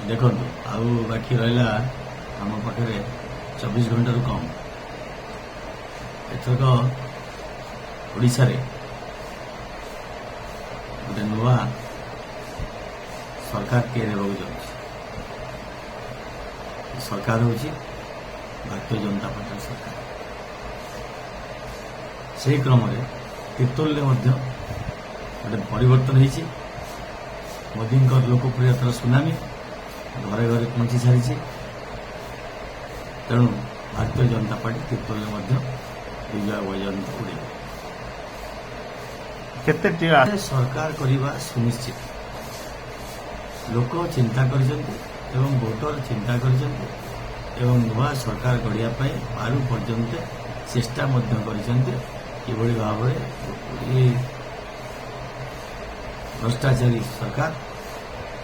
देखो आउ बाकी रहा आम पाखे 24 घंटा कम एथरक ओडिशा रे गोटे नुआ सरकार किए देवाक जाऊँ सरकार हूँ भारतीय जनता पार्टी सरकार से क्रम तीर्तोल गोटे परिवर्तन होती मोदी लोकप्रियतार सुनामी घरे घरे पहुंची सारी तेणु भारतीय जनता पार्टी तीर्तोल विजय बजंत उड़े केते सरकार करने सुनिश्चित लोक चिंता कर भोटर चिंता कर नुआ सरकार गढ़िया पारु पर्यंत चेष्टा किभली भाव भ्रष्टाचारी सरकार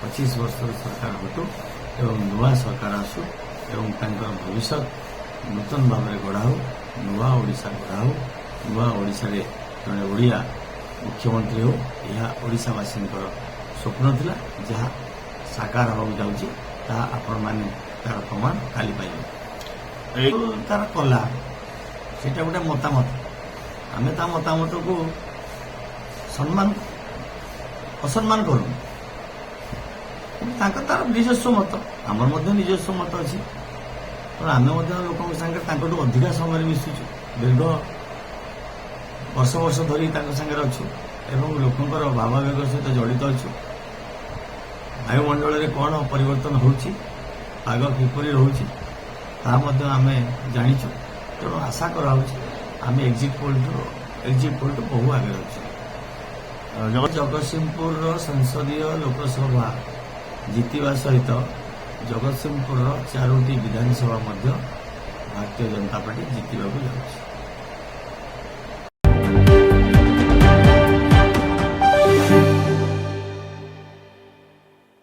25 वर्ष सरकार हटू एवं नुआ सरकार आसू एवं भविष्य नूतन भाव में गढ़ा हो नुआ ओडिशा गढ़ा हो नुआ ओडिशा रे जड़े ओडिया मुख्यमंत्री हो यह ओडिशावासी स्वप्न थिला जहाँ साकार होगा जाऊँगी आपण मैंने तार प्रमाण काली पाइबे तार कला सेटा गोटे मतामत आम ता मतामत को सम्मान असम्मान करूँ तार निजस्व मत आमर निजस्व मत अच्छी तो आम लोक सागर अधिका समय मिशुचु दीर्घ वर्ष वर्ष धरी सागर अच्छु एवं लोकंर भावावेग सहित जड़ित अच्छु वायुमंडल में कौन परिवर्तन होची पाग किपरि रोची आम जाचु तेणु आशा कराम एग्जिट पोल टू बहु आगे अच्छे जगतसिंहपुर संसदीय लोकसभा जीतवा सहित जगतसिंहपुर 4टी विधानसभा भारतीय जनता पार्टी जीतवा जाऊँगी।